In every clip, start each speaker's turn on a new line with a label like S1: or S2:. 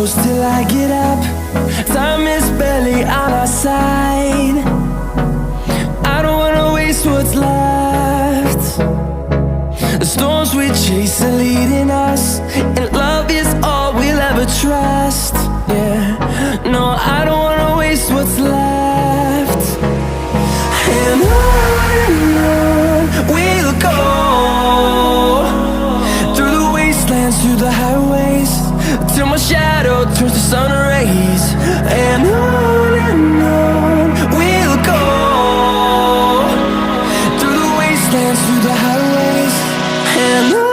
S1: close till I get up. Time is barely on our side. I don't wanna waste what's left. The storms we chase are leading us, and love is all we'll ever trust. Yeah, no, I don't wanna waste what's left. And on we'll go, through the wastelands, through the highways, till my shadow turns to sun rays. And on we'll go, through the wastelands, through the highways, and on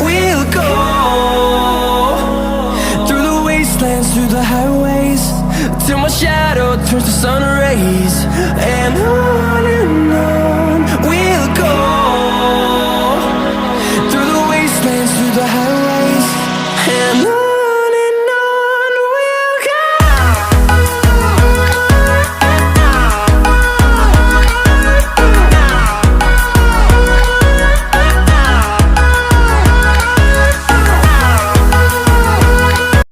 S1: we'll go. Through the highways, till my shadow turns to sun rays. And on